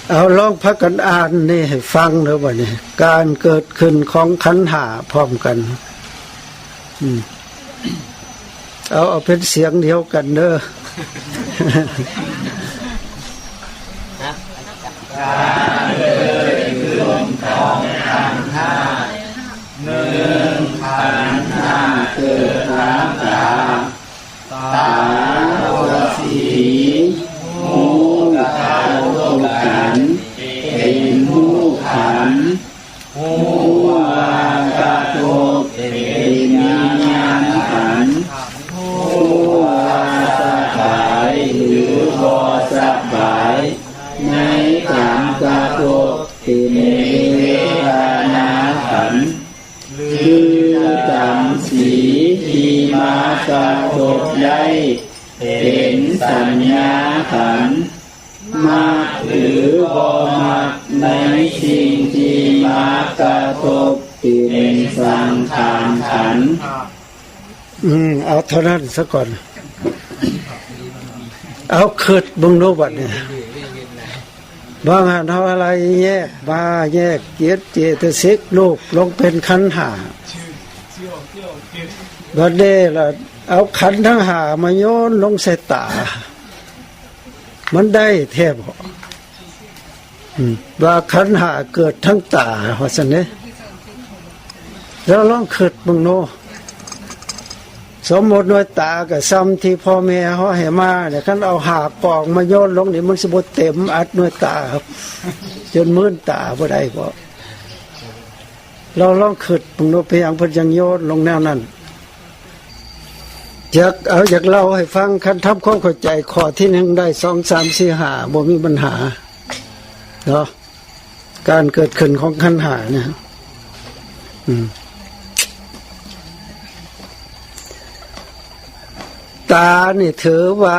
เอาลองพักกันอ่านนี่ให้ฟังเด้อว่านี่การเกิดขึ้นของขันธ์ห้าพร้อมกันเอาเป็นเสียงเดียวกันเด้อการเกิดขึ้นของขันธ์ห้าหนึ่งขันธ์ห้าเกิดทางตาตาตัวสีหูกระทบกันเป็นหูขันธ์หูวากระทบเป็นวิญญาณขันธ์หูวาสบายหรือบ่สบายในการกระทบเป็นเวทนาขันธ์หรือจำสีที่มากระทบได้เป็นสัญญาขันธ์มักหรือบ่มักในสิ่งที่มากระทบเป็นสังขารขันธ์เอาเท่านั้นซะก่อนเอาเกิดบึงโนบัดเนี่ยบางอันเอาอะไรแยกมาแยกเกียรติเจตสิกรูปลงเป็นขันธ์ห้าบัดนี้ล่ะเอาขันธ์ทั้งห้ามาโยนลงใส่ตามันได้แทบว่าขันธ์ห้าเกิดทั้งตาว่าซั่นเด้แล้วลองเกิดบึงโนสมมติว่าตากับซ้ำที่พ่อแม่เขาให้มาเนี่ยคันเอาหากองมาโยนลงนี่มันสิบ่เต็มอัดด้วยตาครับจนมื้นตาบ่ได้ก็เราลองคิดบึงโนไปอย่างเพิ่นยังโยนลงแนวนั้นอยากเล่าให้ฟังคันทำความเข้าใจข้อที่1ได้2 3 4 5บ่มีปัญหาเนาะการเกิดขึ้นของขันธ์ห้าเนี่ยตานี่ถือว่า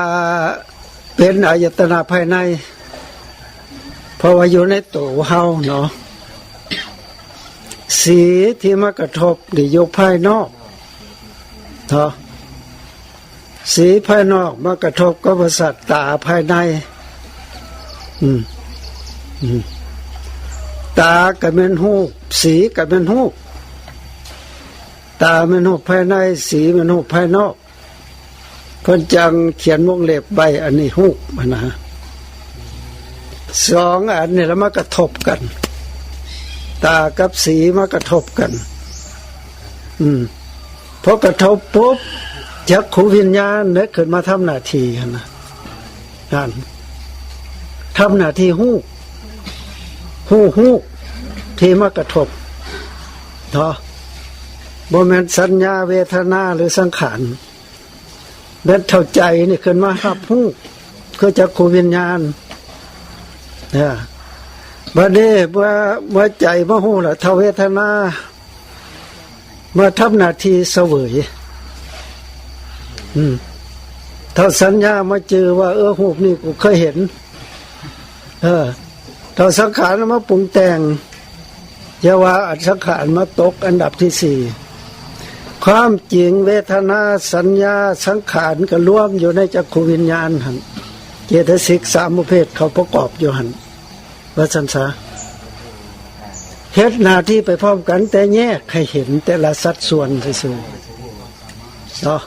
เป็นอายตนะภายในเพราะว่าอยู่ในตัวเฮาเนาะสีที่มากระทบนี่อยู่ภายนอกเนาะสีภายนอกมากระทบกับประสาทตาภายในตาก็เป็นรูปสีก็เป็นรูปตาเป็นรูปภายในสีเป็นรูปภายนอกเพิ่นจังเขียนวงเล็บใบอันนี้รูปนะสองอันนี้แล้วมากระทบกันตากับสีมากระทบกันพอกระทบปุ๊บจักขุวิญญาณนึกขึ้นมาทำหน้าที่นะนั่นทำหน้าที่หูที่มากระทบเนาะบ่แม่นสัญญาเวทนาหรือสังขารเบ็ดเข้าใจนี่ขึ้นมารับหูคือจักขุวิญญาณเนี่ยบัดนี้เมื่อใจบ่ฮู้ล่ะทเวทนาเมื่อทำหน้าที่เสวยถ้าสัญญามาเจอว่ารูปนี่กูเคยเห็นถ้าสังขารมาปรุงแต่งอย่าว่าสังขารมาตกอันดับที่4ความจริงเวทนาสัญญาสังขารก็รวมอยู่ในจักขุวิญญาณหั่นเจตสิก3ประเภทเขาประกอบอยู่หั่นว่าซั่นซะเฮ็ดหน้าที่ไปพร้อมกันแต่แยกให้เห็นแต่ละสัดส่วนซื่อๆเนาะ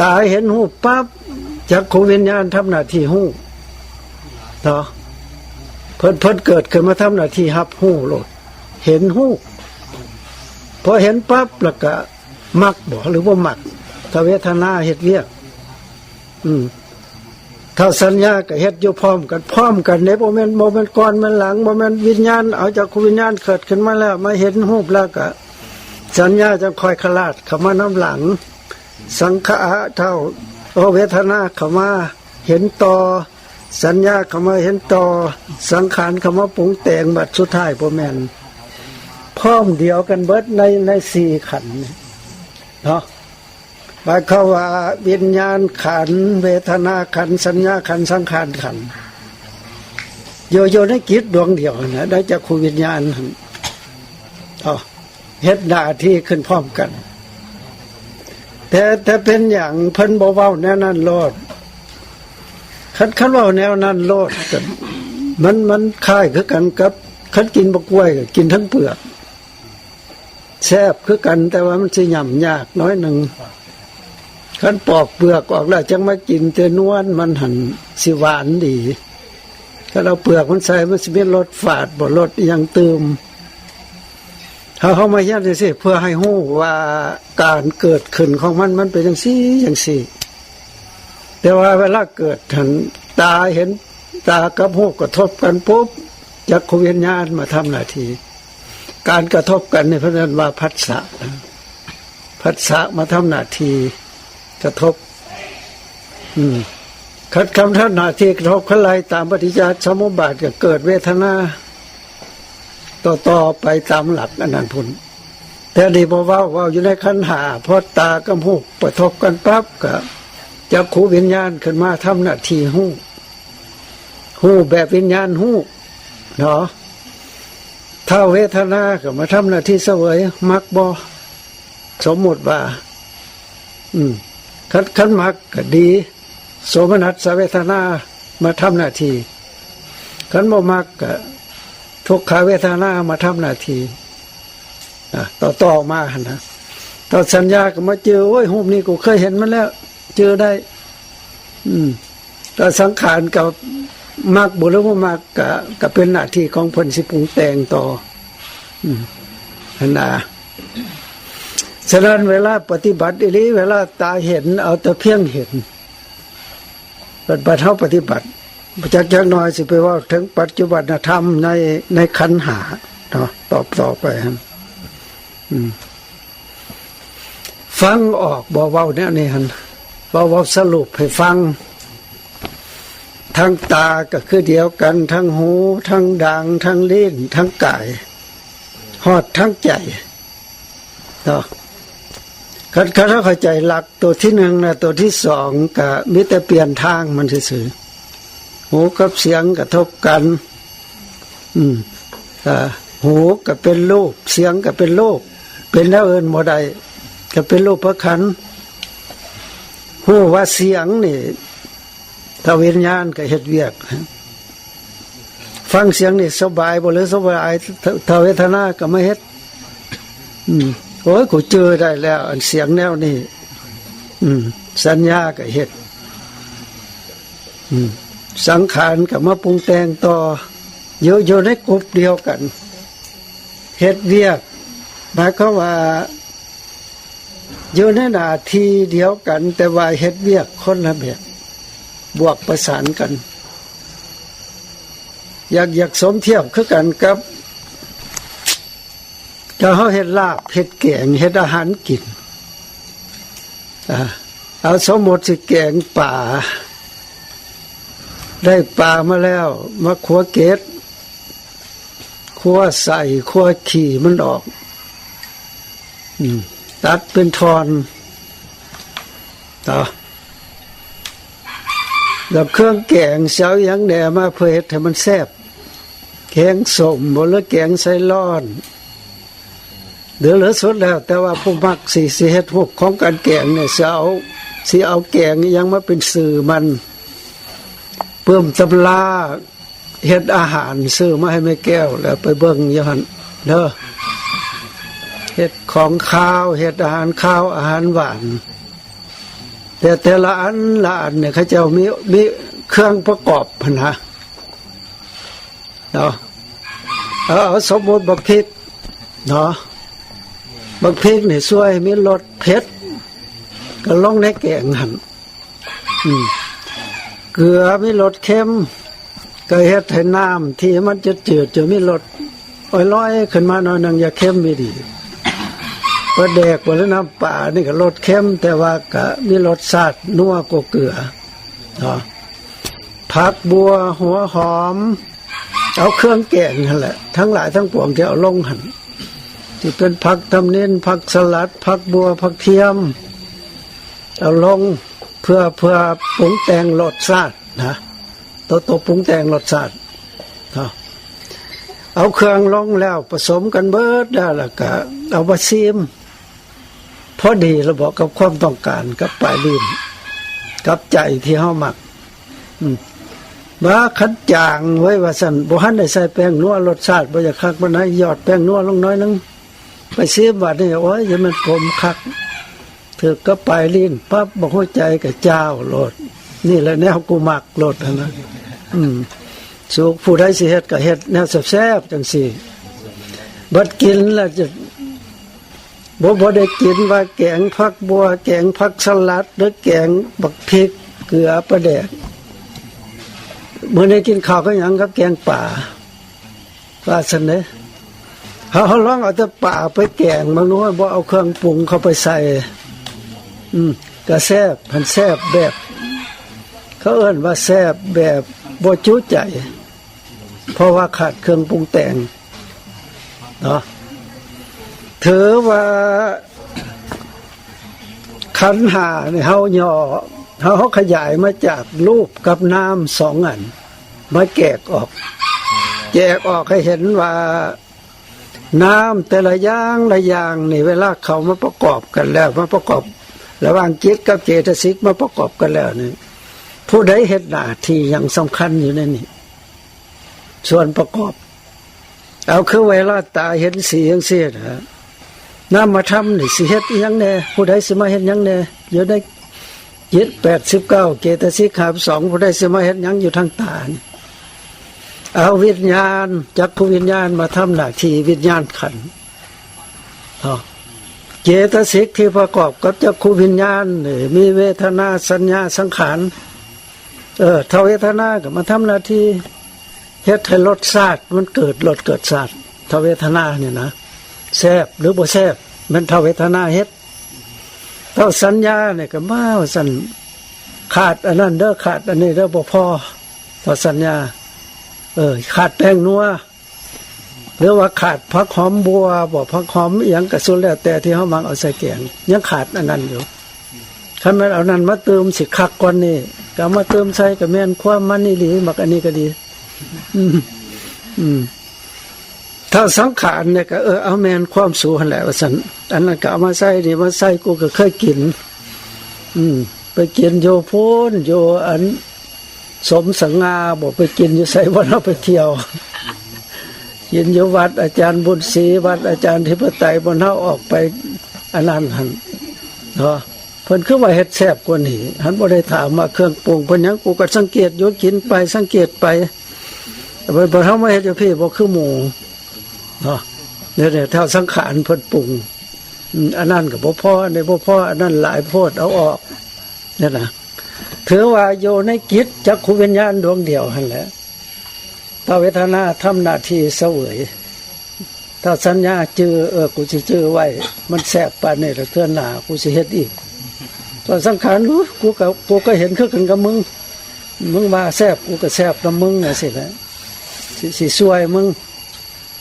ตาเห็นรูปปั๊บจักขุวิญญาณทำหน้าที่หูเนาะเพิ่นเกิดขึ้นมาทำหน้าที่รับหูโลดเห็นหูพอเห็นปั๊บแล้วก็มักบ่หรือว่ามักถ้าเวทนาเฮ็ดเวียกถ้าสัญญาก็เฮ็ดอยู่พร้อมกันในบ่แม่นก่อนแม่นหลังบ่แม่นวิญญาณเอาจักขุวิญญาณเกิดขึ้นมาแล้วมาเห็นรูปแล้วก็สัญญาจะค่อยขลาดเข้ามาน้ำหลังสังขารเท่าเวทนาเข้ามาเห็นต่อสัญญาเข้ามาเห็นต่อสังขารเข้ามาปรุงแต่งบัดสุดท้ายบ่แม่นพร้อมเดียวกันเบิดใน4ขันธ์เนาะหมายความว่าวิญญาณขันธ์เวทนาขันธ์สัญญาขันธ์สังขารขันธ์อยู่ในจิตดวงเดียวนะได้จักขุวิญญาณเฮ็ดหน้าที่ขึ้นพร้อมกันแต่เป็นอย่างเพิ่นบ่เว้าแนวนั้นโลดคันเว้าแนวนั้นโลด มันคล้ายคือกันกับคันกินบะกล้วยก็กินทั้งเปลือกแซ่บคือกันแต่ว่ามันสิหย่ำยากน้อยหนึ่งคันปอกเปลือกออกแล้วจังมากินแต่นวลมันหันสิหวานดีถ้าเราเปลือกมันใส่มันสิมีรสฝาดบ่รสยังเติมเขามาเฮ็ดจังซี่เพื่อให้ฮู้ว่าการเกิดขึ้นของมันเป็นจังซี่จังซี่แต่ว่าเวลาเกิดหันตาเห็นตากับหูกระทบกันปุ๊บจักขวิญญาณมาทำหน้าที่การกระทบกันในพระนันว่าผัสสะผัสสะมาทำหน้าที่กระทบคัดคำท่านหน้าที่กระทบขลายตามปฏิจจสมุปบาทก็เกิดเวทนาต่อไปตามหลักอนันต์พุนแต่นี่พอว่าอยู่ในขันธ์ห้าพอตากับหูกระทบกันปั๊บก็จักขวิญญาณขึ้นมาทำหน้าที่หูแบบวิญญาณหูเนาะถ้าเวทนาก็มาทำหน้าที่เสวยมักบ่สมมุติว่าขันมักก็ดีโสมนัสเวทนามาทำหน้าที่ขันบ่มักก็ทุกขเวทนามาทำหน้าที่ต่อมานะต่อสัญญาก็มาเจอโอ้ยรูปนี้กูเคยเห็นมันแล้วเจอได้ต่อสังขารกับมักบุรุษมักก็เป็นหน้าที่ของผลสิปรุงแต่งต่อนะฉะนั้นเวลาปฏิบัติอีเวลาตาเห็นเอาแต่เพียงเห็นบัดเฮาปฏิบัติจักหน่อยสิไปว่าถึงปัจจุบันธรรมในขันธ์ห้าเนาะต่อไปฟังออกบ่เว้าแนวนี้หั่นเว้าสรุปให้ฟังทั้งตาก็คือเดียวกันทั้งหูทั้งดังทั้งลิ้นทั้งกายฮอดทั้งใจเนาะคันเข้าใจหลักตัวที่หนึ่งนะตัวที่สองก็มีแต่เปลี่ยนทางมันซื่อๆหูกับเสียงกระทบกันหูก็เป็นรูปเสียงก็เป็นรูปเป็นแล้วเอิ้นบ่ได้ก็เป็นรูปขันธ์ฮู้ว่าเสียงนี่ถ้าวิญญาณก็เฮ็ดเวียกฟังเสียงนี่สบายบ่หรือสบายถ้าเวทนาก็ไม่เฮ็ดโอ้ยกูเจอได้แล้วอันเสียงแนวนี้สัญญาก็เฮ็ดสังขารก็มาปรุงแต่งต่ออยู่ในกลุ่มเดียวกันเฮ็ดเวียกหมายความว่าอยู่ในหน้าที่เดียวกันแต่ว่าเฮ็ดเวียกคนละแบบบวกประสานกันอยากสมเทียบคือกันกับถ้าเฮาเฮ็ดลาบเฮ็ดแกงเฮ็ดอาหารกินเอาสมมติสิแกงป่าได้ปลามาแล้วมาขัวเกล็ดขัวใส่ขัวขี่มันออกตัดเป็นทอนต่อแล้วเครื่องแกงเสียวยังแหน่มาเพื่อให้มันแซ่บแกงส้มบ่หรือแกงไส้ร้อนเหลือสุดแล้วแต่ว่าผู้มักสิเฮ็ดรูปของการแกงเนี่ยสิเอาแกงยังมาเป็นสื่อมันเพิ่มตำราเฮ็ดอาหารซื้อมาให้แม่แก้วแล้วไปเบิ่งอยู่หั่นเด้อเฮ็ดของข้าวเฮ็ดอาหารข้าวอาหารหวานแต่ละอันเนี่ยเขาเจ้ามีเครื่องประกอบพุ่นนะเนาะเอาสมมุติบักพริกเนาะบักพริกนี่ช่วยมีรสเผ็ดก็ลงในแกงหั่นเกลือมีรสเค็มก็เฮ็ดให้น้ำที่มันจะจืดจะมีรสอ้อยๆขึ้นมาหน่อยนึงอย่าเค็มไม่ดีปลาแดกปลาน้ำปลานี่ก็รสเค็มแต่ว่าก็มีรสชาตินัวกว่าเกลือเนาะผักบัวหัวหอมเอาเครื่องแกงนั่นแหละทั้งหลายทั้งปวงที่เอาลงหั่นที่เป็นผักตำเน้นผักสลัดผักบัวผักเทียมเอาลงเพื่อปรุงแต่งรสชาตินะตัวปรุงแต่งรสชาติเนาะเอาเครื่องลงแล้วผสมกันเบิดแล้วล่ะก็เอามาชิมพอดีระบอกกับความต้องการกับปลายลิ้นกับใจที่เฮามัก ว่าคัดจางไว้ว่าสั่นบ่ทันได้ใส่แป้งนัวรสชาติบ่อยากคักบ่ไหนหยอดแป้งนัวลงน้อยนึงไปเสียบาดนี่โอ้ยอย่ามันผมคักถือก็ไปลิ้นปั๊บบ่เข้าใจกับเจ้าโลดนี่แหละแนวกูมักโลดนะสุกผู้ใดสิเฮ็ดก็เฮ็ดแนวแซ่บๆจังซี่บัดกินแล้วจะบ่ได้กินว่าแกงผักบัวแกงผักสลัดหรือแกงบักพริกเกลือปลาแดกเมื่อได้กินข้าวก็หยังครับแกงป่าว่าซั่นเด้เขาลองเอาแต่ป่าไปแกงบางนู้นบ่เอาเครื่องปรุงเข้าไปใส่ก็แซ่บมันแซ่บแบบเขาเอิ้นว่าแซ่บแบบบ่จุใจเพราะว่าขาดเครื่องปรุงแต่งเนาะถือว่าขันธ์ห้าเนี่ยเฮาย่อเฮาขยายมาจากรูปกับนามสองอันมาแยกออกให้เห็นว่าน้ำแต่ละอย่างละอย่างนี่เวลาเขามาประกอบกันแล้วมาประกอบระหว่างจิตกับเจตสิกมาประกอบกันแล้วนี่ผู้ใดเฮ็ดหน้าที่อย่างสำคัญอยู่ในนี้ส่วนประกอบเอาคือเวลาตาเห็นสีจังซี่นะนามธรรมนี่สิเฮ็ดอีหยังแน่ผู้ใดสิมาเฮ็ดหยังแน่อยู่ในจิต89เจตสิก52ผู้ใดสิมาเฮ็ดหยังอยู่ทางตานี่เอาวิญญาณจักขวิญญาณมาทำหน้าที่วิญญาณขันธ์เจตสิกที่ประกอบกับจักขวิญญาณนี่มีเวทนาสัญญาสังขารถ้าเวทนาก็มาทำหน้าที่เฮ็ดให้รสชาติมันเกิดรสเกิดชาติถ้าเวทนาเนี่ยนะแซ่บหรือบ่แซ่บมันถ้าเวทนาเฮ็ดถ้าสัญญาเนี่ยก็มาสั่นขาดอันนั้นเด้อขาดอันนี้เด้อบ่พอต่อสัญญาขาดแป้งนัวหรือว่าขาดผักหอมบัวบ่ผักหอมอีหยังก็สุดแล้วแต่ที่เฮามักเอาใส่แกงยังขาดอันนั้นอยู่คันแม่นเอานั้นมาเติมสิคักกว่านี้ก็มาเติมใส่ก็แม่นความมันอีหลีมักอันนี้ก็ดีถ้าสังขารเนี่ยก็เอาแม่นความสูงแหละว่าซั่นอันนั้นก็เอามาใส่นี่มาใส่กูก็เคยกินไปกินโยโพนโยอันสมสังงาบอกไปกินอยู่ใส่วันเราไปเที่ยวกินอยู่วัดอาจารย์บุญศรีวัดอาจารย์ธิปไตยบนเฮาออกไปอันนั้นหั่นเนาะเพิ่นคือว่าเฮ็ดแซ่บกว่านี้หันบ่ได้ถามว่าเครื่องปรุงเพิ่นหยังกูก็สังเกตอยู่กินไปสังเกตไปแต่เพิ่นเฮามาเฮ็ดอยู่พี่บ่คือหมู่เนาะเนี่ยเท่าสังขารเพิ่นปรุงอันนั้นก็บ่พออันนี้บ่พออันนั้นหลายโพดเอาออกเนี่ยนะถือว่าอยู่ในจิตจักขวิญญาณดวงเดียวหั่นแหละถ้าเวทนาทำหน้าที่เสวยถ้าสัญญาจื้อกูสิจื้อไว้มันแซ่บปานนี้แล้วเทื่อหน้ากูสิเฮ็ดอีกตอนสังขารกูก็เห็นคือกันกับมึงมาแซ่บกูก็แซ่บกับมึงน่ะสิแหละสิช่วยมึง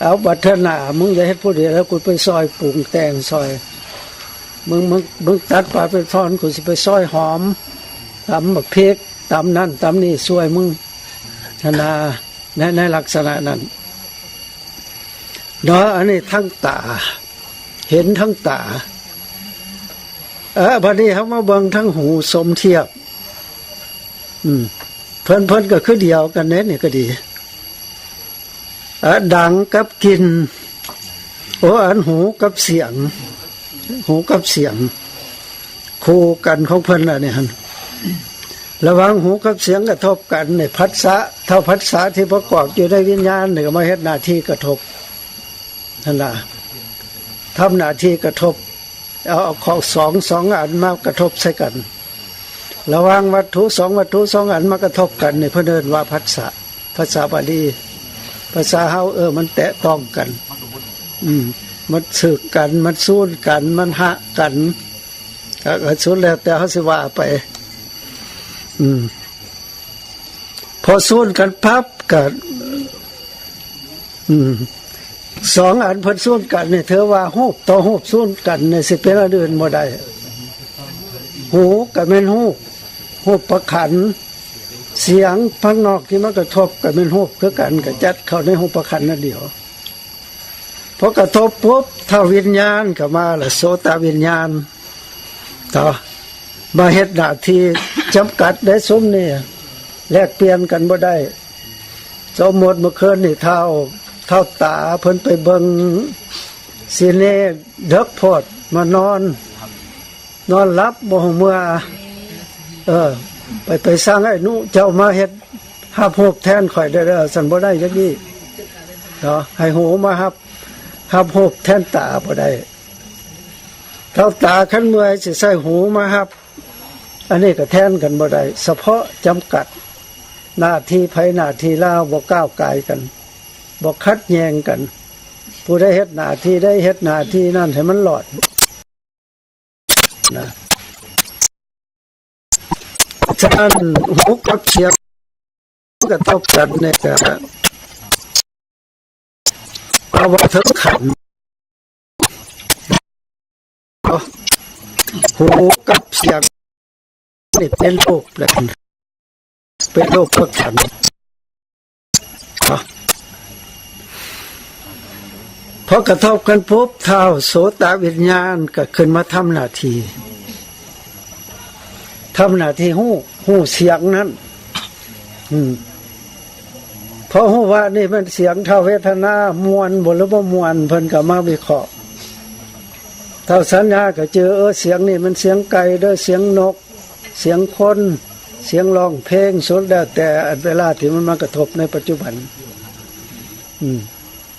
เอาบัดเทื่อหน้ามึงอย่าเฮ็ดผู้เดียวแล้วกูไปซอยปรุงแต่งซอยมึงตัดปลาเป็นท่อนกูสิไปซอยหอมตำบักพริกตำนั่นตำนี่ช่วยมึงธนาในลักษณะนั้นเนาะอันนี้ทั้งตาเห็นทั้งตาบัดนี้เขามาเบิ่งทั้งหูสมเทียบเพิ่นก็คือเดียวกันนี่ก็ดีดังกับกินอันหูกับเสียงคู่กันของเพิ่นล่ะเนี่ยระหว่างหูกับเสียงกระทบกันเนี่ยผัสสะเท่าผัสสะที่ประกอบอยู่ในวิญญาณเนี่ยมาเฮ็ดหน้าที่กระทบนั่นล่ะทำหน้าที่กระทบเอาของสองอันมากระทบใส่กันระหว่างวัตถุสองอันมากระทบกันเนี่ยเพิ่นเอิ้นว่าผัสสะภาษาบาลีภาษาเฮามันแตะต้องกันมันสึกกันมันสู้กันมันหะกันก็สุดแล้วแต่เฮาสิว่าไปพอสู้กันพับกันสองอันเพิ่นสู้กันเนี่ยเธอว่าฮูบต่อฮูบสู้กันเนี่ยสิเป็นอันอื่นบ่ได้หูก็แม่นฮูบประขันเสียงข้างนอกที่มันกระทบก็แม่นฮูบคือกันก็จัดเข้าในฮูบประขันนั่นเดียวพอกระทบปุ๊บถ้าวิญญาณก็มาละโสตวิญญาณต่อมาเฮ็ดหน้าที่จำกัดได้สมนี่ แลกเปลี่ยนกันบ่ได้สมมติเมื่อคืนนี่เท่าตาเพิ่นไปเบิ่งซีเน่เด็กโพดมานอนหลับบ่ฮู้เมื่อไปสร้างไอ้นุเจ้ามาเฮ็ดหับโหบแทนข่อยได้เด้อสั่นบ่ได้จักนี้เนาะให้หูมาหับโหบแทนตาบ่ได้เท่าตาคันเมื่อยสิใส่หูมาหับอันนี้ก็แทนกันบ่ได้เฉพาะจำกัดหน้าที่ไผหน้าที่ลาวบ่ก้าวไกลกันบ่คัดแย้งกันผู้ได้เฮ็ดหน้าที่ได้เฮ็ดหน้าที่นั่นให้มันหลอดนะฉะนั้นหูกับเสียงก็เท่ากันเนี่ยก็เอาว่าถึงขันหูกับเสียงนี่เป็นโรคแหละเป็นโรคประกันพอกระทบกันปุ๊บเท้าโสตวิญญาณก็ขึ้นมาทำหน้าที่หูเสียงนั้นเพราะหูว่านี่มันเสียงเท่าเวทนามวลบ่หรือบ่มวลเพิ่นก็มาวิเคราะห์เท่าสัญญาก็เจอเสียงนี่มันเสียงไก่เด้อเสียงนกเสียงคนเสียงร้องเพลงสุดแล้วแต่เวลาที่มันมากระทบในปัจจุบัน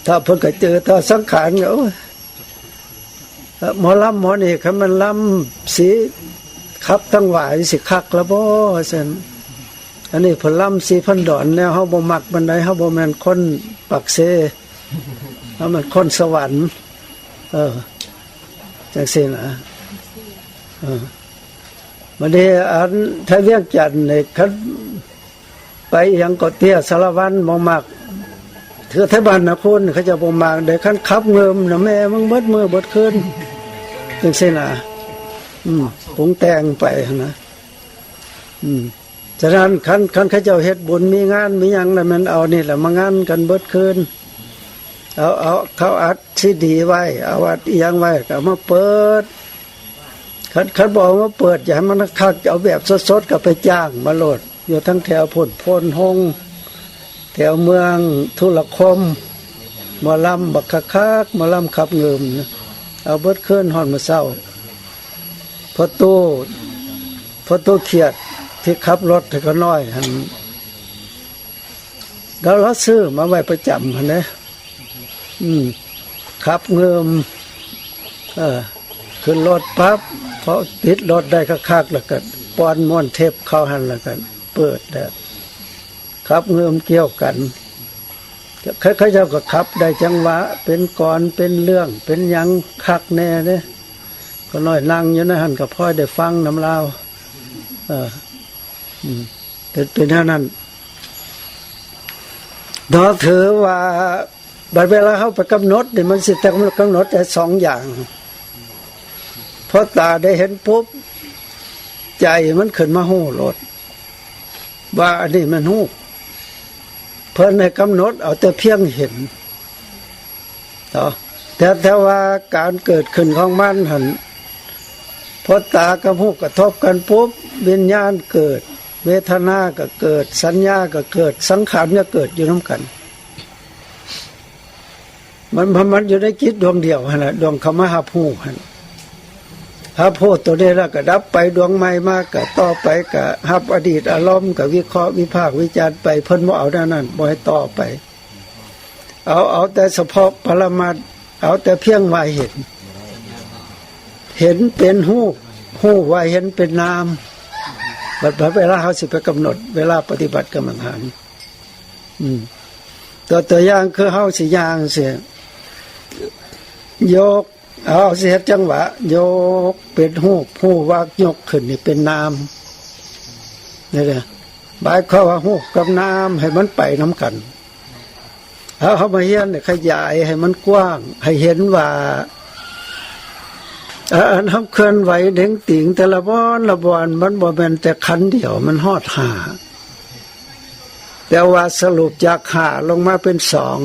ถ้าเพิ่นก็เจอถ้าสังขารก็หมอลำหมอนี่คันมันลำสีขับทั้งหวายสิคักละบ่ซั่นอันนี้เพิ่นลำสีพันดอนแนวเฮาบ่มักปานใดเฮาบ่แม่นคนปักเสเฮามันคนสวรรค์จังซี่นะวันนี้อันถ้าเวียงจันทน์นี่คันไปยังเกาะเตี้ยสารวันบ่มักเถือไทบ้านนะคุณเขาจะบ่มักได้คันขับเงิมน่ะแม่มึงเบิดมื้อเบิดคืนจังซี่นะปรุงแต่งไปนะฉะนั้นคันเขาเจ้าเฮ็ดบุญมีงานมีหยังน่ะมันเอานี่แหละมางานกันเบิดคืนเอาเขาอัดซีดีไว้เอาอัดอีหยังไว้ก็มาเปิดคันบอกว่าเปิดอย่าให้มันคักเอาแบบสดๆก็ไปจ้างมาโหลดอยู่ทั้งแถวพลหงแถวเมืองทุลคมหมอลำบักคักหมอลำขับเงิมเอาเบิดคืนฮอดมื้อเช้าพอตู้เขียดที่ขับรถก็น้อยหั่นแล้วเราซื้อมาไว้ประจำหั่นนะขับเงิมขึ้นรถปั๊บพอติดรถได้คักๆแล้วก็ป้อนม้วนเทปเข้าหั่นแล้วก็เปิดแล้วขับเงิมเกี่ยวกันเขาเจ้าก็ขับได้จังหวะเป็นก่อนเป็นเรื่องเป็นหยังคักแน่เด้ก็น้อยนั่งอยู่นะหั่นก็พอได้ฟังน้ำลาวเป็นเท่านั้นเราถือว่าบัดเวลาเขาไปกำหนดนี่มันสิแต่กำหนดแต่สองอย่างพอตาได้เห็นปุ๊บใจมันขึ้นมาหู้โลดว่าอันนี้มันหู้เพิ่นให้กำหนดเอาแต่เพียงเห็นแต่ว่าการเกิดขึ้นของมันหันพอตากับหูกระทบกันปุ๊บวิญญาณเกิดเวทนาก็เกิดสัญญาก็เกิดสังขารก็เกิดอยู่น้ำกันมันอยู่ในจิตดวงเดียวนะดวงคมหาภูมิหาภูตัวนี้แล้วก็ดับไปดวงใหม่มากก็ต่อไปก็หับอดีตอารมณ์กับวิเคราะห์วิพากษ์วิจารณ์ไปเพิ่นบ่เอาด้านนั้นบ่ให้ต่อไปเอาแต่เฉพาะปรมัตถ์เอาแต่เพียงว่าเห็นเป็นหูว่าเห็นเป็นนามบัดเวลาเขาสิไปกำหนดเวลาปฏิบัติกรรมฐานตัวอย่างคือเขาสิย่างเสียยกเอาเสียจังหวะยกเป็นหูวากยกขึ้นนี่เป็นนามนี่แหละบายเขาว่าหูกับนามให้มันไปน้ำกันเขามาเฮียนขยายให้มันกว้างให้เห็นว่าอันทำเคลื่อนไหวเด้งติ่งแต่ละบอนมันบ่เป็นแต่ขันเดียวมันฮอดหาแต่ว่าสรุปจากหาลงมาเป็นสอง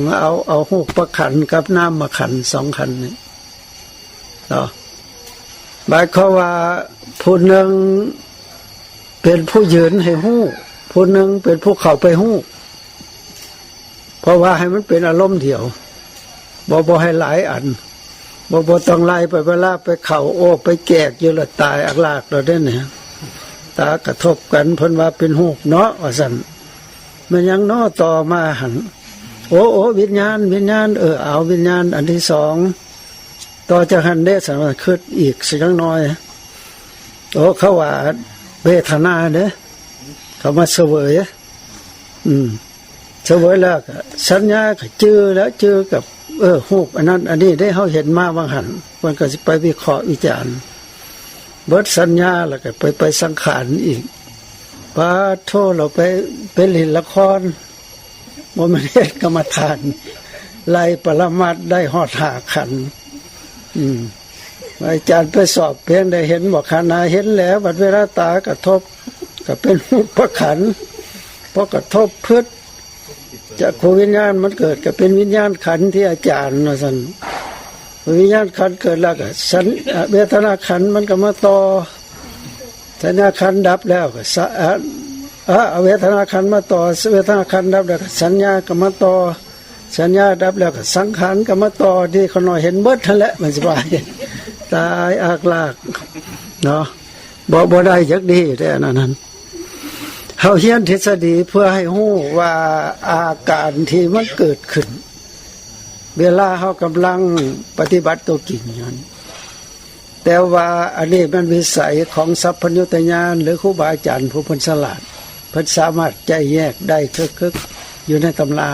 เอาหูประขันกับน้ำมาขันสองขันนี่หมายความว่าผู้หนึ่งเป็นผู้ยืนให้หู ผู้หนึ่งเป็นผู้เข้าไปหู้เพราะว่าให้มันเป็นอารมณ์เดียวบ่ให้หลายอันบ่ต้องไล่ไปเวลาไปเข่าโอ้ไปแกกอยู่ละตายอักลากเราได้เนี่ยตากระทบกันเพิ่นว่าเป็นหูกเนาะว่าซั่นมันยังเนาะต่อมาหันโอ้วิญญาณเอาวิญญาณอันที่สองต่อจากหันได้สันว่าขึ้นอีกสักน้อยโอ้เขาว่าเวทนาเด้เขามาเสวยเสวยแล้วก็สัญญาก็จื้อแล้วจื้อกับหูกอันนั้นอันนี้ได้เขาเห็นมาบางหันมันก็จะไปวิเคราะห์วิจารณ์เบิดสัญญาแล้วก็ไปสังขารอีกพาโทษเราไปเล่นละครบ่แม่นเฮ็ดกรรมฐานไล่ปรมัตถ์ได้ฮอด5ขันธ์อาจารย์ไปสอบเพียงได้เห็นบอกขณะเห็นแล้วบัดเวลาตากระทบก็เป็นรูปขันธ์พอกระทบพึดจากโควิญญาณมันเกิดก็เป็นวิญญาณขันธ์ที่อาจารย์ว่าซั่นวิญญาณขันธ์เกิดแล้วก็เวทนาขันธ์มันก็มาต่อสัญญาขันธ์ดับแล้วก็เวทนาขันธ์มาต่อเวทนาขันธ์ดับแล้วก็สัญญาก็มาต่อสัญญาดับแล้วก็สังขารก็มาต่อที่เขาหน่อยเห็นเบิดนั่นแหละมันสบายตายอากลากเนาะบ่ได้จักดีแต่นั้นเฮาเรียนทฤษฎีเพื่อให้ฮู้ว่าอาการที่มันเกิดขึ้นเวลาเฮากำลังปฏิบัติตัวจริงอย่างนี้แต่ว่าอันนี้มันวิสัยของสัพพัญญุตญาณหรือครูบาอาจารย์ผู้เพิ่นฉลาดเพิ่นสามารถใจแยกได้คึกๆอยู่ในตำรา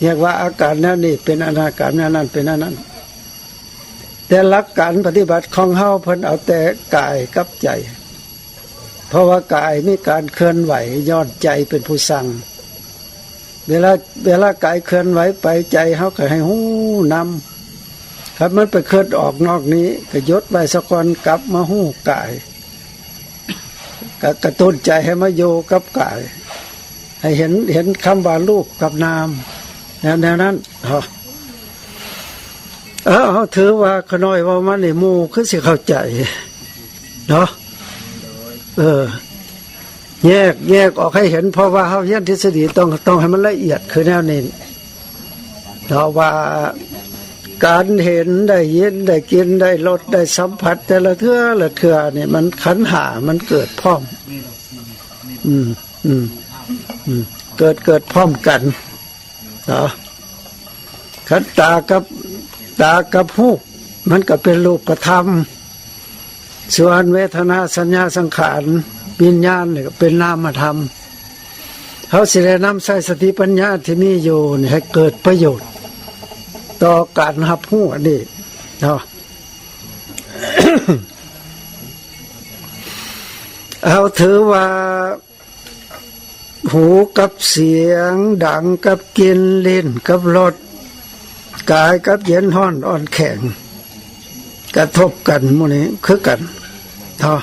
เรียกว่าอาการนั้นนี่เป็นอาการนั้นเป็นนั้นแต่หลักการปฏิบัติของเฮาเพิ่นเอาแต่กายกับใจเพราะว่ากายมีการเคลื่อนไหวย้อนใจเป็นผู้สั่งเวลากายเคลื่อนไหวไปใจเฮาก็ให้ฮู้นำครับมันไปเคลื่อนออกนอกนี้ก็ยดไว้สะก่อนกลับมาฮู้กายก็กระตุ้นใจให้มาโยกับกายให้เห็นคำว่ารูปกับนามแนวนั้นเอาถือว่าขน้อยว่ามันนี่หมู่คือสิเข้าใจเนาะแยกออกให้เห็นเพราะว่าเฮาเรียนทฤษฎีต้องให้มันละเอียดคือแนวนี้เพราะว่าการเห็นได้ยินได้กินได้รสได้สัมผัสแต่ละเทื่อนี่มันขันธ์ห้ามันเกิดพร้อมเกิดพร้อมกันเนาะขันตากับหูมันก็เป็นรูปธรรมส่วนเวทนาสัญญาสังขารวิญญาณนี่ก็เป็นนามธรรมเขาสิได้นำใช้สติปัญญาที่มีอยู่นี่ให้เกิดประโยชน์ต่อการรับรู้อันนี้เนาะ เอาถือว่าหูกับเสียงดังกับกินลิ้นกับรสกายกับเย็นห้อนอ่อนแข็งกระทบกันหมู่นี้คือกันเนาะ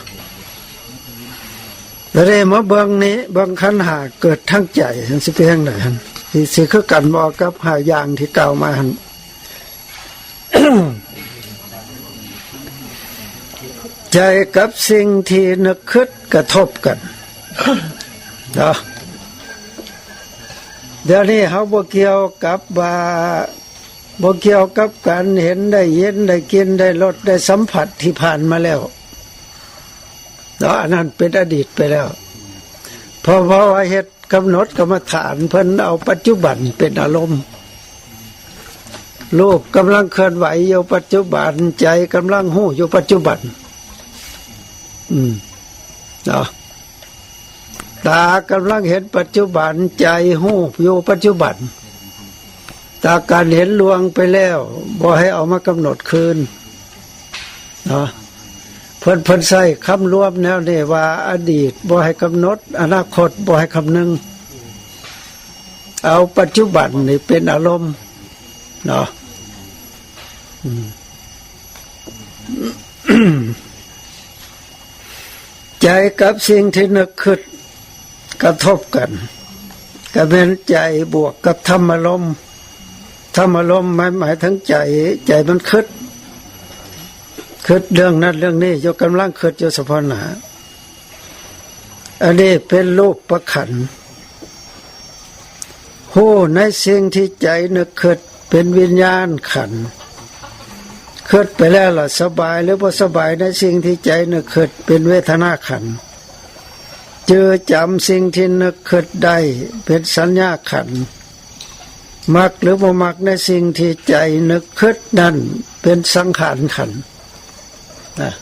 แล้วได้มาเบิ่งนี้เบิ่งขันธ์ห้าเกิดทั้งใจทั้งสิเป็นจังได๋หั่นสิคือกันบ่กับห้าอย่างที่กล่าวมาหั่น ใจกับสิ่งที่นึกคิดกระทบกันเนาะเดี๋ยวนี้เขาบ่เกี่ยวกับการเห็นได้ยินได้กินได้รสได้สัมผัสที่ผ่านมาแล้วเนาะอันนั้นเป็นอดีตไปแล้วเพราะว่าเฮ็ดกำหนดกรรมฐานเพิ่นเอาปัจจุบันเป็นอารมณ์รูปกำลังเคลื่อนไหวอยู่ปัจจุบันใจกำลังหู้อยู่ปัจจุบันเนาะตากำลังเห็นปัจจุบันใจหู้อยู่ปัจจุบันตาการเห็นลวงไปแล้วบ่ให้เอามากำหนดคืนเนาะเพิ่นใส่คำรวมแนวนี้ว่าอดีตบ่ให้กำหนดอนาคตบ่ให้คำนึงเอาปัจจุบันนี่เป็นอารมณ์เนาะใจกับสิ่งที่นึกคิดกระทบกันก็เป็นใจบวกกับธรรมารมณ์หมายถึงใจมันคิดเรื่องนั้นเรื่องนี้อยู่กำลังคิดอยู่เฉพาะหน้า อันนี้เป็นรูปประขันหู้ในสิ่งที่ใจนึกคิดเป็นวิญญาณขันธ์คิดไปแล้วล่ะสบายหรือบ่สบายในสิ่งที่ใจนึกคิดเป็นเวทนาขันธ์เจอจำสิ่งที่นึกคิดได้เป็นสัญญาขันธ์มักหรือบ่มักในสิ่งที่ใจนึกคิดนั่นเป็นสังขารขันธ์นะ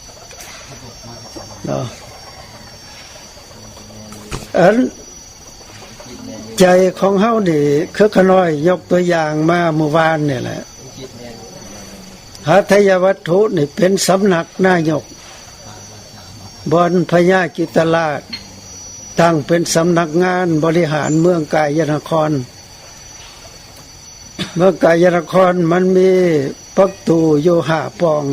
เนาะอันใจของเฮานี่คือขน้อยยกตัวอย่างมาเมื่อวานเนี่ยแหละหัตถยวัตถุนี่เป็นสำนักนายกบอนพญากิตราชตั้งเป็นสำนักงานบริหารเมืองกายนครเมืองกายนครมันมีประตูอยู่5ปอง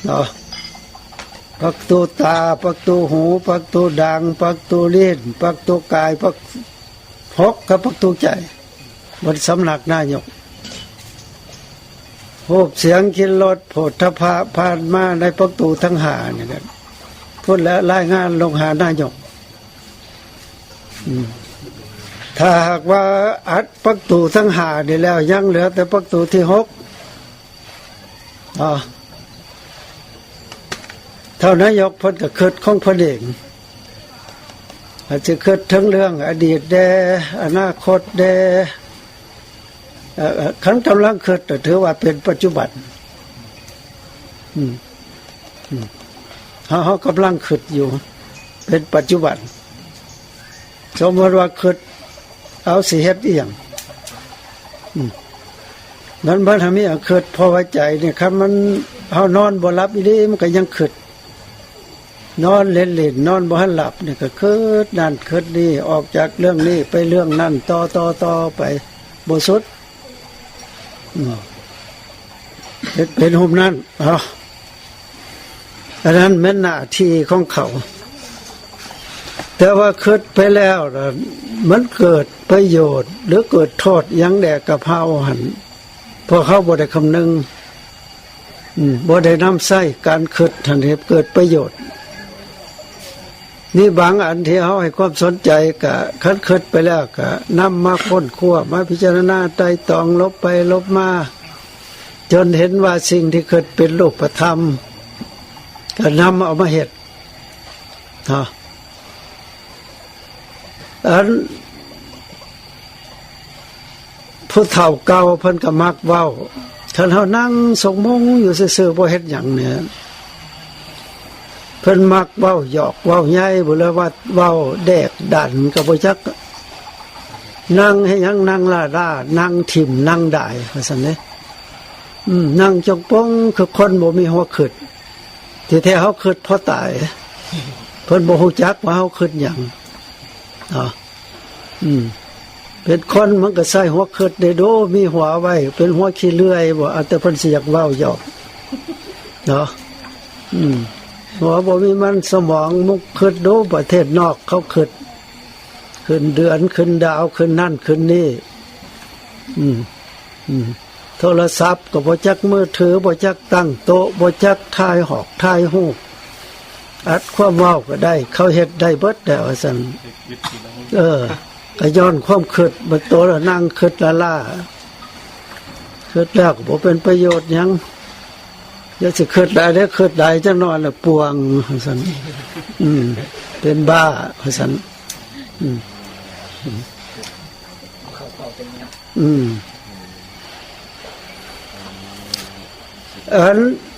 เนาะประตูตาประตูหูประตูดังประตูลิ้นประตูกายประตูหกกับประตูใจบนสำนักนายกรูปเสียงกินรสโผฏฐัพพะผ่านมาในประตูทั้งห้าเนี่ยนะพูดแล้วรายงานลงหานายกถ้าหากว่าอัดประตูทั้งห้านี่แล้วยังเหลือแต่ประตูที่6เท่านายกเพิ่นก็คิดของเพิ่นเองอาจจะคิดทั้งเรื่องอดีตแด่อนาคตแด่ขันกำลังคิดถือว่าเป็นปัจจุบันเขากำลังคิดอยู่เป็นปัจจุบันสมมติว่าคิดเอาสิเฮ็ดอีหยังมันบ่ทำให้คิดพอไว้ใจนี่ครับมันเฮานอนบ่หลับอีหลีมันก็ยังคิดนอนเล่นๆนอนบ่ทันหลับนี่ก็คิดนั่นคิดนี่ออกจากเรื่องนี้ไปเรื่องนั้นต่อไปบ่สุดเป็นหุมนั้นอันนั้นเป็นหน้าที่ของเขาแต่ว่าคิดไปแล้วมันเกิดประโยชน์หรือเกิดโทษยังแดกกับเฮาหันเพราะเขาบ่ได้คำนึงบ่ได้นำใส่การคิดทันทีเกิดประโยชน์นี่บางอันที่เขาให้ความสนใจก็คิดไปแล้วก็นำมาค้นคว้ามาพิจารณาไตร่ตรองลบไปลบมาจนเห็นว่าสิ่งที่คิดเป็นรูปธรรมก็นำเอามาเฮ็ดอันผู้เฒ่าเก่าเพิ่นก็มักเว้าคันเฮานั่งสงมงอยู่ซื่อๆบ่เฮ็ดหยังเนี่ยเพิ่นมักเว้าหยอกเว้าใหญ่บ่เลยว่าเว้าแดกดันก็บ่จักนั่งให้หยังนั่งล่าด้านั่งถิ่มนั่งได้ว่าซั่นเด้นั่งจงป้องคือคนบ่มีหัวคิดที่แท้เฮาคิดพอตายเพิ่นบ่ฮู้จักว่าเฮาคิดหยังเป็นคนมันก็ใส่หัวคิดได้โดมีหัวไว้เป็นหัวขี้เลื่อยบ่แต่เพิ่นสิอยากเว้าหยอกเนาะหัวบ่มีมันสมองมุกคิดโดประเทศนอกเขาคิดขึ้นเดือนขึ้นดาวขึ้นนั่นขึ้นนี่โทรศัพท์ก็บ่จักมือถือบ่จักตั้งโต๊ะบ่จักถ่ายหอกถ่ายรูปอัดความเว้าก็ได้เขาเฮ็ดได้เบิดแล้วว่าซั่นก็ย้อนความคิดบ่โตแล้วนั่งคิดล่าคิดแล้วก็บ่เป็นประโยชน์หยังอย่าสิคิดได้เด้อคิดได้จังนอนแล้วปวงว่าซั่นเป็นบ้าว่าซั่น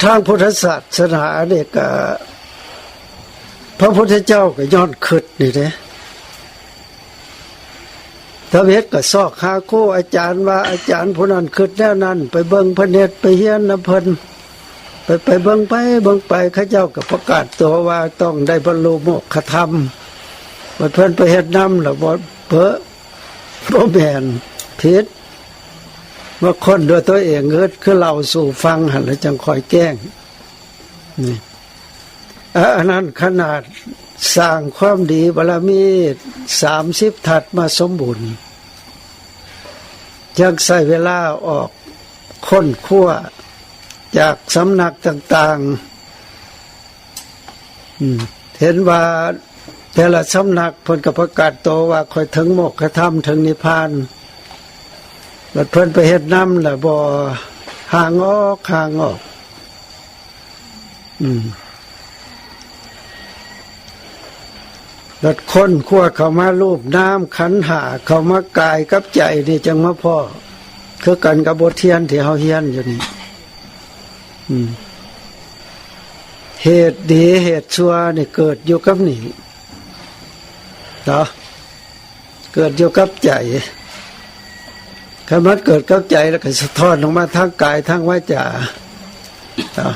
ทางพุทธศาสนาเนี่ยก็พระพุทธเจ้าก็ย้อนคิดนี่เด้ถ้าเฮ็ดก็ซอกหาครูอาจารย์ว่าอาจารย์ผู้นั้นคิดแนวนั้นไปเบิ่งพระเนตรไปเฮียนนำเพิ่นไปเบิ่งไปเขาเจ้าก็ประกาศตัวว่าต้องได้บรรลุโมกขธรรมว่าเพิ่นไปเฮ็ดนำแล้วบ่บ่แม่นผิดว่าคนด้วยตัวเองเกิดคือเราสู่ฟังหั่นแล้วจังค่อยแก้งนี่อันนั้นขนาดสร้างความดีบารมี30ทัศมาสมบูรณ์จังใช้เวลาออกค้นคว้าจากสำนักต่างๆ เห็นว่าแต่ละสำนักเพิ่นก็ประกาศตัวว่าค่อยถึงโมกขธรรมถึงนิพพานบัดเพิ่นไปเฮ็ดนำล่ะบ่ห่างออกบัดคนขั้วเข้ามารูปน้ำขันธ์ห้าเข้ามากายกับใจนี่จังมาพ่อคือกันกับบทเรียนที่เฮาเรียนอยู่นี่เหตุดีเหตุชั่วนี่เกิดอยู่กับนี่เนาะเกิดอยู่กับใจคำว่าเกิดกับใจแล้วก็สะท้อนออกมาทางกายทางวาจาเนาะ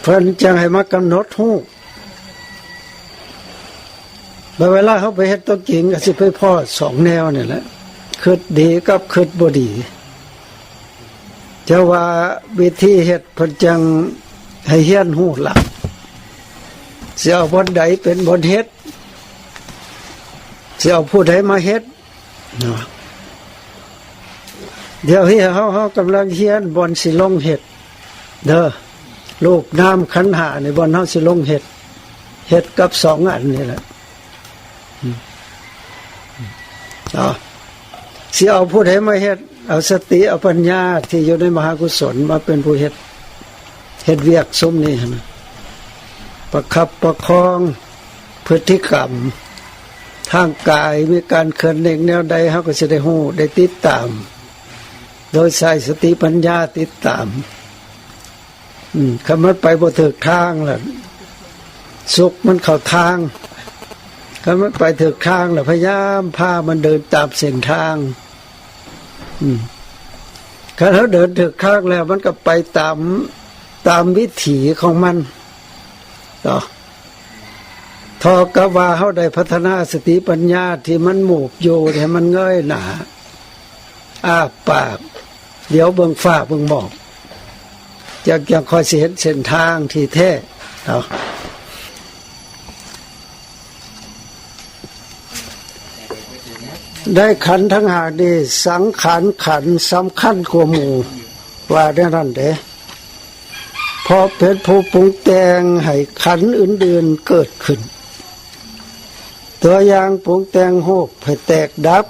เพิ่นจังให้มากำหนดฮู้เวลาเขาไปเฮ็ดตัวจริงก็สิไปพ่อสองแนวนี่แหละคิดดีกับคิดบ่ดีจะว่าวิธีเฮ็ดเพิ่นจังให้เฮียนฮู้หลักสิเอาบนใดเป็นบนเฮ็ดสิเอาผู้ใดมาเฮ็ดเนาะเดี๋ยวที่เฮากำลังเฮียนบนสิลงเฮ็ดเด้อรูปนามขันธ์ห้าในบนเฮาสิลงเฮ็ดกับสองอันนี่แหละสิเอาผู้ใดมาเฮ็ดเอาสติเอาปัญญาที่อยู่ในมหากุศลมาเป็นผู้เฮ็ดเวียกสมนี่นะประคับประคองพฤติกรรมทางกายมีการเคลื่อนไหวแนวใดเฮาก็สิได้ฮู้ได้ติดตามโดยใช้สติปัญญาติดตามคำมันไปบ่ถูกทางล่ะสุขมันเข้าทางคำมันไปถูกทางล่ะพยายามพามันเดินตามเส้นทางถ้าเขาเดินถูกทางแล้วมันก็ไปตามวิถีของมันต่อทอกับว่าเขาได้พัฒนาสติปัญญาที่มันหมูกโยที่มันเงยหนาอ้าปากเดี๋ยวเบิ่งฟ้าเบิ่งหมอกจะคอยเห็นเส้นทางที่แท้เอาได้ขันธ์ทั้งหากนี่สังขารขันธ์สำคัญกว่าหมู่ว่าได้นั่นเด้พอเป็นผู้ปรุงแต่งให้ขันธ์อื่นๆเกิดขึ้นตัวอย่างปรุงแต่งรูปให้แตกดับ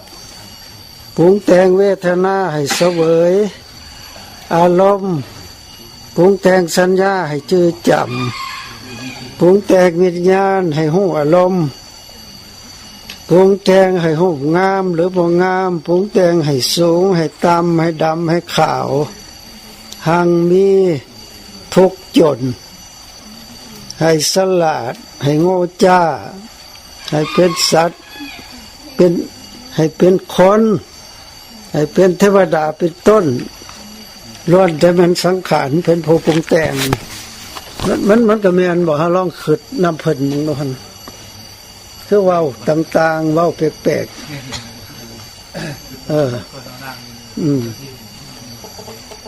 ปรุงแต่งเวทนาให้เสวยอารมณ์ปรุงแต่งสัญญาให้จืดจำปรุงแต่งวิญญาณให้หู้อารมณ์ปรุงแต่งให้หู้งามหรือบ่งามปรุงแต่งให้สูงให้ต่ำให้ดำให้ขาวหังมีทุกข์จนให้สลาดให้โง่จ้าให้เป็นสัตว์ให้เป็นคนให้เป็นเทวดาเป็นต้นล้วนแต่มันสังขารเป็นผู้ปรุงแต่งมันก็แม่นบ่ฮะลองคิดนำเพิ่นมึงเนาะคือเว้าต่างๆเว้าแปลกๆ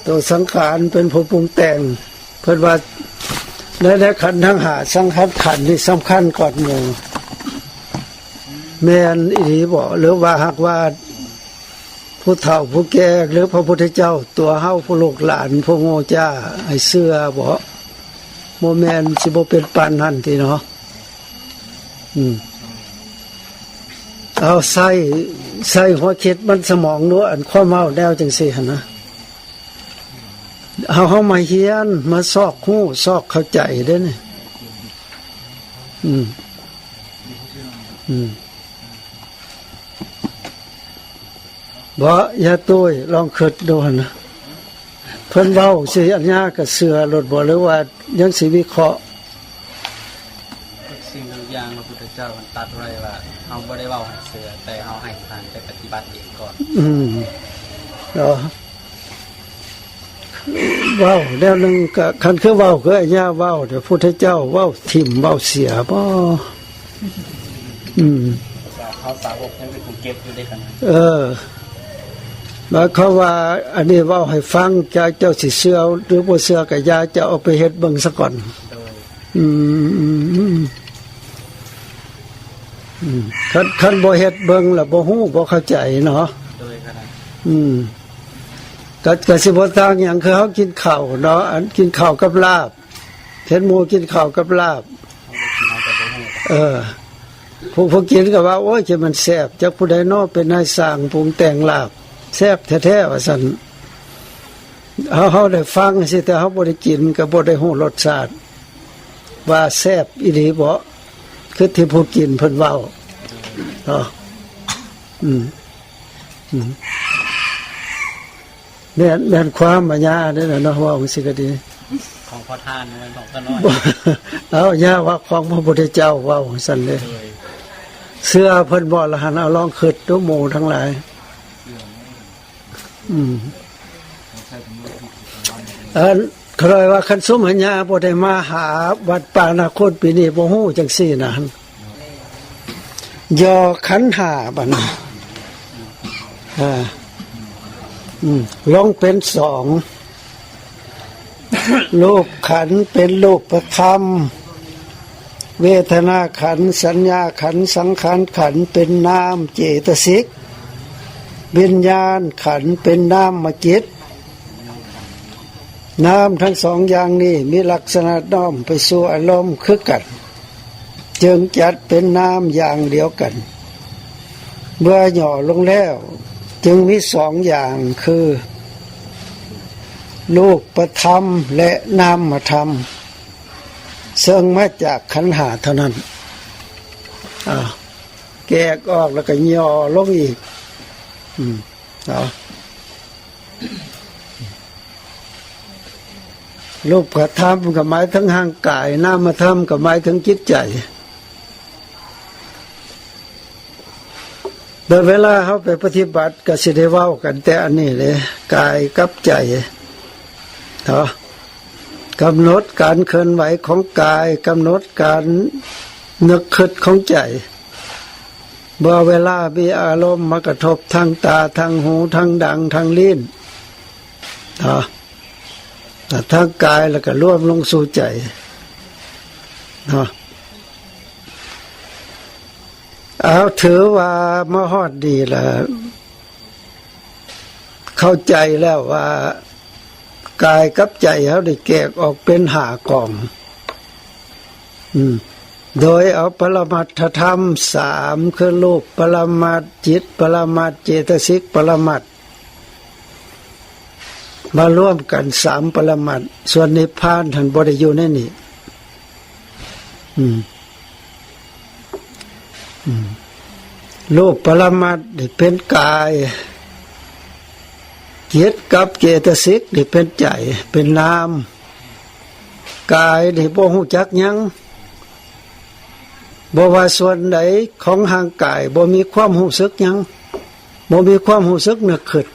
ตัวสังขารเป็นผู้ปรุงแต่งเพิ่นว่าและขันธ์ทั้งห้าสังขารขันธ์นี่สำคัญก่อนหมู่แม่นอีหลีบ่หรือว่าหากว่าผู้เฒ่าผู้แก่หรือพระพุทธเจ้าตัวเฮาผู้ลูกหลานผู้โง่จ้าให้เชื่อบ่บ่แม่นสิบ่เป็นปานนั้นติเนาะเอาใส่หัวคิดมันสมองนัวอันความเมาแนวจังซี่หั่นนะเฮามาเฮียนมาซอกฮู้ซอกเข้าใจเด้อนี่บ่อย่าตุ้ยลองคิดดูหั่นนะเพิ่นเว้าสิอัญญาก็เชื่อรถบ่หรือว่ายังสิวิเคราะห์สิ่งทุกอย่างพระพุทธเจ้าตรัสไว้ว่าเฮาบ่ได้เว้าให้เชื่อแต่เฮาให้ทางไปปฏิบัติเองก่อนเนาะเว้าแล้วนึงก็คันคือเว้าคืออัญญาเว้าเดี๋ยวพุทธเจ้าเว้าทิ่มเว้าเสียบ่เขาสาวกยังเป็นผู้เก็บอยู่ได้ขนาดหมายความว่าอันนี้เว้าให้ฟังเจ้าสิเชื่อหรือบ่เชื่อก็อย่าจะเอาไปเฮ็ดเบิ่งซะก่อนคันบ่เฮ็ดเบิ่งแล้วบ่ฮู้บ่เข้าใจเนาะโดยขนาดก็สิบ่ต่างหยังคือเฮากินข้าวเนาะอันกินข้าวกับลาบเห็นหมู่กินข้าวกับลาบ ผู้กินก็ว่าโอ้ยจะมันแซ่บจักผู้ใดน้อเป็นนายสร้างปรุงแต่งลาบแซ่บแท้ๆว่าซั่นเฮาได้ฟังสิแต่เฮาบ่ได้กินก็บ่ได้ฮู้รสชาติว่าแซ่บอีหลีบ่คือที่ผู้กินเพิ่นเว้าเนี่ยความปัญญาเนี่ยเนาะว่าองค์สิก็ดีของพระทานมันของก็น้อยเอาย่าว่าของพระพุทธเจ้าว่าสั่นเลยเสื้อเพิ่นบ่ละหันเอาลองคิดดูหมู่ทั้งหลายเคยว่าคันสมหัญญาบ่ได้มาหาวัดป่านาคตปีนี้บ่ฮู้จังซี่นะยอขันหาบัดนี้ลงเป็นสองรูปขันเป็นรูปประธรรมเวทนาขันสัญญาขันสังขารขันเป็นนามเจตสิกวิญญาณขันเป็นนามจิตนามทั้งสองอย่างนี้มีลักษณะน้อมไปสู่อารมณ์คือกันจึงจัดเป็นนามอย่างเดียวกันเมื่อหย่อลงแล้วจึงมีสองอย่างคือรูปธรรมและนามธรรมซึ่งมาจากขันธ์ห้าเท่านั้นแกกออกแล้วก็ย่อลงอีกรูปธรรมก็หมายถึงร่างกายนามธรรมก็หมายถึงจิตใจโดยเวลาเขาไปปฏิบัติก็สิได้เว้ากันแต่อันนี้เลยกายกับใจกำหนดการเคลื่อนไหวของกายกำหนดการนึกคิดของใจเมื่อเวลามีอารมณ์มากระทบทางตาทางหูทางดังทางลิ้นทางกายแล้วก็รวมลงสู่ใจเอาถือว่ามาฮอดดีแล้วเข้าใจแล้วว่ากายกับใจเขาได้แยกออกเป็นห้ากองโดยเอาปรมัตถธรรมสามคือรูปปรมัตถ์จิตปรมัตถ์เจตสิกปรมัตถ์มาร่วมกันสามปรมัตถ์ส่วนนิพพานท่านบ่ได้อยู่ในนี้รูปปรมัตถ์นี่เป็นกายจิตกับเจตสิกนี่เป็นใจเป็นนามกายนี่บ่ฮู้จักหยังบ่ว่าส่วนใดของร่างกายบ่มีความรู้สึกหยังบ่มีความรู้สึกนึกคิด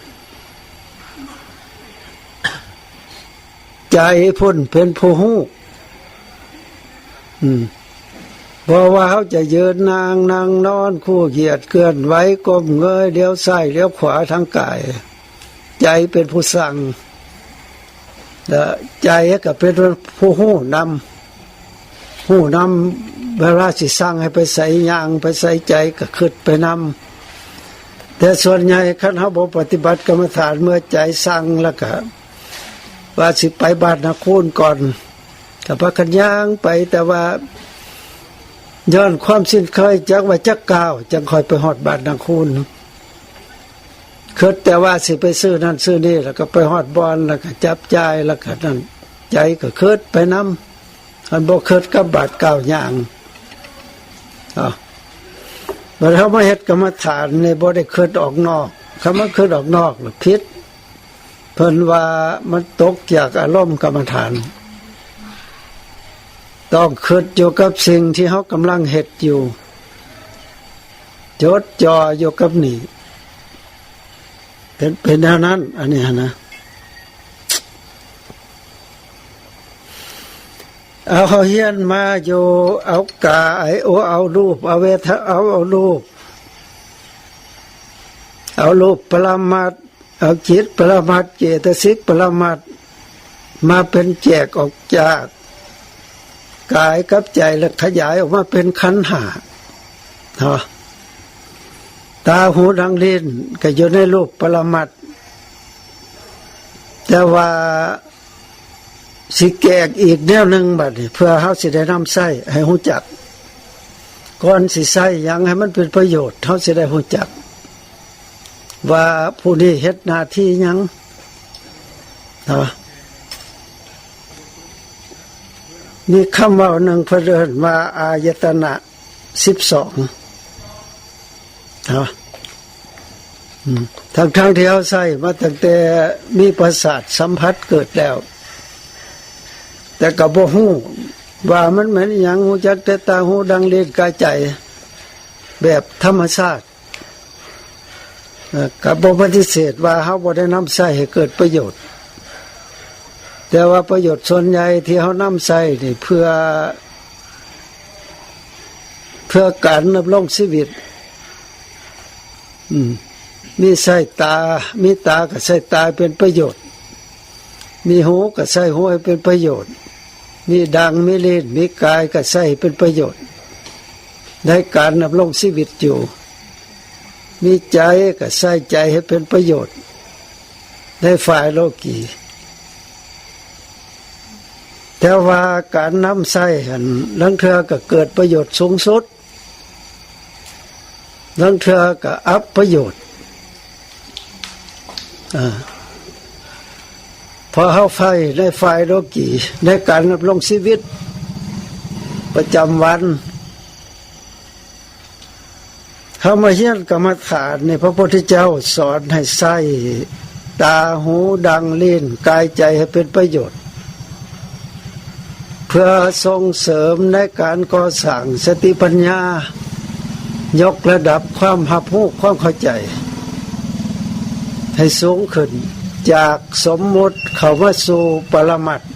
ใจพุ่นเป็นผู้ฮู้บ่ว่าเขาจะยืนนั่งนอนคู่เหยียดเคลื่อนไหวก้มเงยเลี้ยวซ้ายเลี้ยวขวาทางกายใจเป็นผู้สั่งและใจก็เป็นผู้หู้นำเวลาสิสั่งให้ไปใส่ยางไปใส่ใจก็คิดไปนำแต่ส่วนใหญ่คันเฮาบ่ปฏิบัติกรรมฐานเมื่อใจสั่งแล้วก็ว่าสิไปบ้านนาคูนก่อนก็พากันย่างไปแต่ว่าย้อนความสิ้นเคยจักว่าจักก้าวจังค่อยไปฮอดบ้านนาคูนคิดแต่ว่าสิไปซื้อนั่นซื้อนี่แล้วก็ไปฮอดบอนแล้วก็จับจ่ายแล้วก็นั่นใจก็คิดไปนำอันบ่คิดกับบาดก้าวย่างบัดเฮามาเฮ็ดกรรมฐานนี่บ่ได้คิดออกนอกคำว่าคิดออกนอกน่ะผิดเพิ่นว่ามันตกจากอารมณ์กรรมฐานต้องคิดอยู่กับสิ่งที่เฮากำลังเฮ็ดอยู่จดจ่ออยู่กับนี่เป็นแนวนั้นอันนี้นะเอาเขาเฮียนมาอยู่เอากายเอารูปเอาเวทเอารูปปรมัตถ์เอาจิตปรมัตถ์เจตสิกปรมัตถ์มาเป็นแจกออกจากกายกับใจแล้วขยายออกมาเป็นขันธ์ห้าตาหูดังลิ้นก็อยู่ในรูปปรมัตถ์แต่ว่าสิแกกอีกแนวหนึ่งบัดนี้เพื่อเฮาสิได้นำใช้ให้ฮู้จัก ก่อนสิใช้หยังให้มันเป็นประโยชน์เฮาสิได้รู้จักว่าผู้นี้เฮ็ดหน้าที่หยังเนาะมีคำว่าหนึ่งเพิ่นเอิ้นว่าอายตนะ12เนาะทั้งที่เฮาใช้มาตั้งแต่มีประสาทสัมผัสเกิดแล้วแต่ก็บ่ฮู้ว่ามันเหมือนหยังฮู้จักแต่ตาหูดังลิ้นกายใจแบบธรรมชาติก็บ่ปฏิเสธว่าเฮาบ่ได้นำใช้ให้เกิดประโยชน์แต่ว่าประโยชน์ส่วนใหญ่ที่เฮานำใช้นี่เพื่อการดำรงชีวิตมีใช้ตามีตาก็ใช้ตาเป็นประโยชน์มีหูก็ใช้หูให้เป็นประโยชน์มีดังมีลิ้นมีกายก็ใช้เป็นประโยชน์ในการดำรงชีวิตอยู่มีใจก็ใช้ใจให้เป็นประโยชน์ในฝ่ายโลกีแต่ว่าการนำใช้ลังเทื่อก็เกิดประโยชน์สูงสุดลังเทื่อก็อัปประโยชน์พอเข้าไฟในฝ่ายโลกีในการดำรงชีวิตประจำวันเขามาเฮียนกรรมฐานในพระพุทธเจ้าสอนให้ใส่ตาหูดังลิ้นกายใจให้เป็นประโยชน์เพื่อส่งเสริมในการก่อสร้างสติปัญญายกระดับความรับรู้ความเข้าใจให้สูงขึ้นจากสมมุติเข้ามาสู่ปรมัตถ์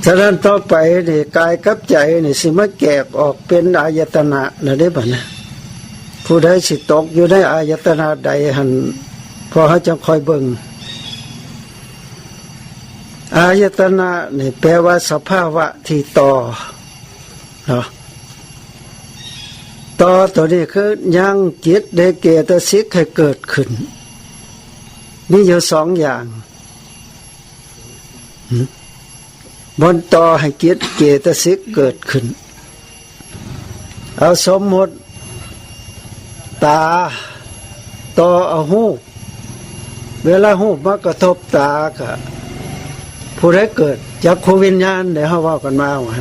ฉะนั้นต่อไปนี่กายกับใจนี่สิมาแยกออกเป็นอายตนะน่ะได้บ่นะผู้ใดสิตกอยู่ในอายตนะใดหั่นพอเฮาจะคอยเบิ่งอายตนะนี่แปลว่าสภาวะที่ต่อเนาะต่อตัวนี้คือยังจิตเดเกตสิกให้เกิดขึ้นมีอยู่สองอย่างบนต่อให้จิตเกตสิกเกิดขึ้นเอาสมมติตาต่อเอาหูเวลาหูมากระทบตาก็ผู้ใดเกิดจักขวิญญาณเดี๋ยวเขาว่ากันมาว่า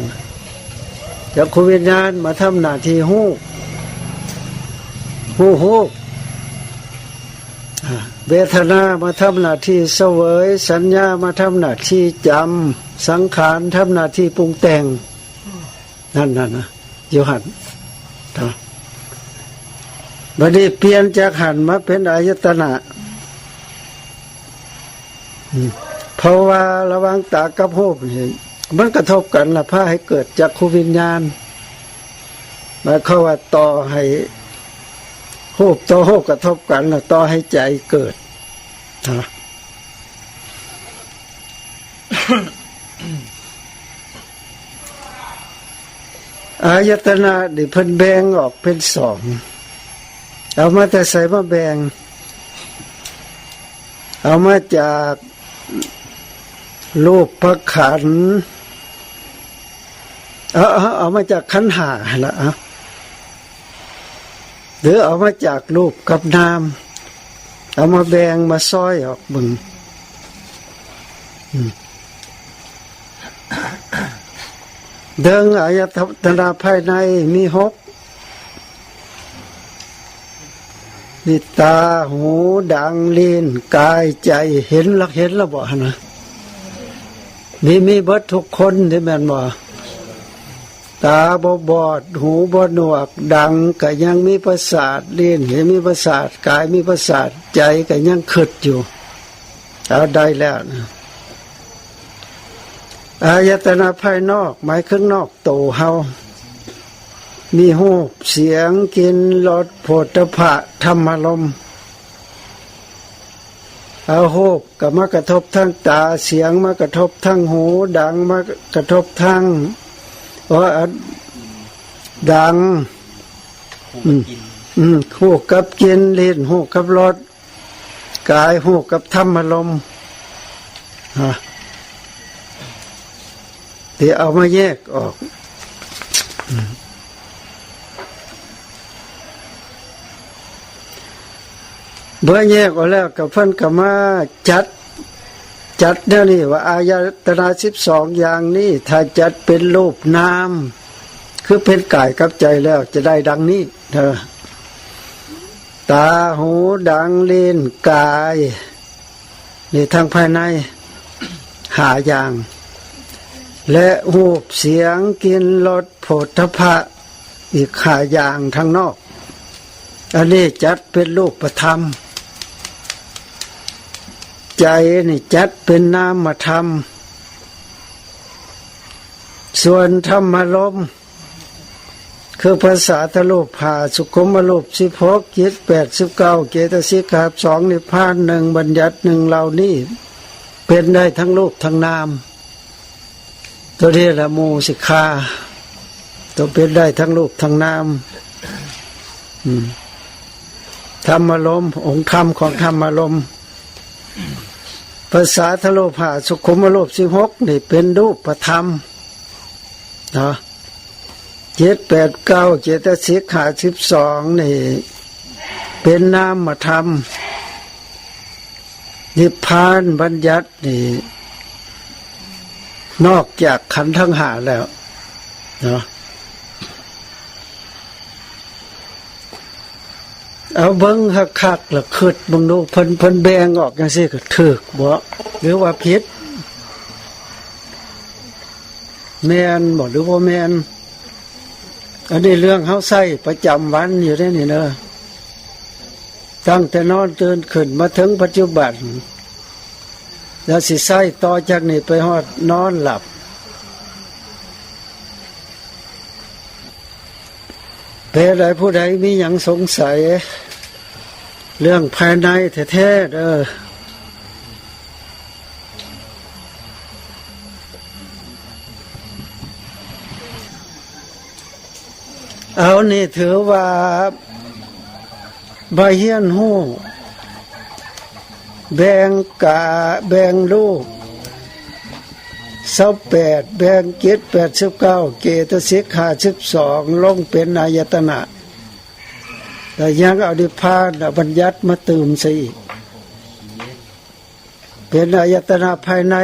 จักขวิญญาณมาทำหน้าที่หูเวทนามาทำหน้าที่เสวยสัญญามาทำหน้าที่จำสังขารทำหน้าที่ปรุงแต่งนั่นนะอยู่หันบัดนี้เปลี่ยนจากหันมาเป็นอายตนะเพราะว่าระหว่างตากับหูมันกระทบกันละพาให้เกิดจักขวิญญาณหมายความว่าต่อให้หูต่อหูกระทบกันแล้วต่อให้ใจเกิดอายตนะดิเพิ่นแบ่งออกเป็นสองเอามาแต่ใส่มาแบ่งเอามาจากรูปพระขันธ์เอามาจากขันธ์ห้าละหรือเอามาจากรูปกับนามเอามาแบ่งมาซ้อยออกบึงเดิงอายตนะภายในมี6มีตาหูดังลิ้นกายใจเห็นแล้วบ่นะมีเบิดทุกคนที่แม่นบ่ตาบ่บอดหูบ่หนวกดังก็ยังมีประสาทลิ้นเห็นมีประสาทกายมีประสาทใจก็ยังคิดอยู่เอาได้แล้วนะอายตนะภายนอกหมายถึงนอกตัวเฮามีรูปเสียงกลิ่นรสโผฏฐัพพะธรรมารมณ์เอารูปก็มากระทบทางตาเสียงมากระทบทางหูดังมากระทบทางดังหูกับกินลิ้นหูกับรสกายหูกับธรรมารมณ์ที่เอามาแยกออก เบื่อแยกออกแล้วกับเพิ่นก็มาจัดเนี่ยนี่ว่าอายตนะ12อย่างนี้ถ้าจัดเป็นรูปนามคือเป็นกายกับใจแล้วจะได้ดังนี้เธอตาหูดังลิ้นกายนี่ทางภายในหาอย่างและรูปเสียงกลิ่นรสโผฏฐัพพะอีกหาอย่างทางนอกอันนี้จัดเป็นรูปธรรมใจนี่จัดเป็นนามธรรมส่วนธรรมารมณ์คือภาษาทะลุภาสุขมรูป16จิต89เจตสิกขับ2นิพพาน1บัญญัติ1เหล่านี้เป็นได้ทั้งรูปทั้งนามตัวนี้ละมูสิกขาตัวเป็นได้ทั้งรูปทั้งนามธรรมารมณ์องค์ธรรมของธรรมารมณ์ภาษาทะลุภาสุขมรูป16นี่เป็นรูปธรรมเนาะ7 8 9เจตสิกขา12นี่เป็นนามธรรมนิพพานบัญญัตินี่นอกจากขันธ์ทั้ง5แล้วเนาะเอาเบิ่งคักๆแล้วคิดเบิ่งดูเพิ่นแบ่งออกจังซี่ก็ถูกบ่หรือว่าผิดแม่นบ่หรือบ่แม่นอันนี้เรื่องเฮาใช้ประจำวันอยู่ได้นี่เด้อตั้งแต่นอนตื่นขึ้นมาถึงปัจจุบันแล้วสิใช้ต่อจากนี้ไปฮอดนอนหลับผู้ใดมีหยังสงสัยเรื่องภายในแท้ๆเด้อเอานี่ถือว่าใบเฮียนหู้แบ่งลูก28แบ่ง7 89เกตสิกขา12ลงเป็นอายตนะแต่ยังเอานิพพานบัญญัติมาเติมซะอีกเป็นอายตนะภายใน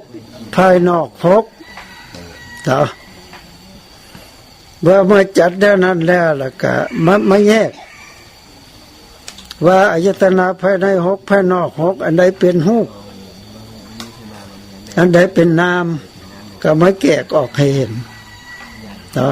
6ภายนอก6ต่อเมื่อมาจัดได้นั้นแล้วล่ะก็มาแยกว่าอายตนะภายใน6ภายนอก6อันใดเป็นรูปอันใดเป็นนามก็มาแยกออกให้เห็นต่อ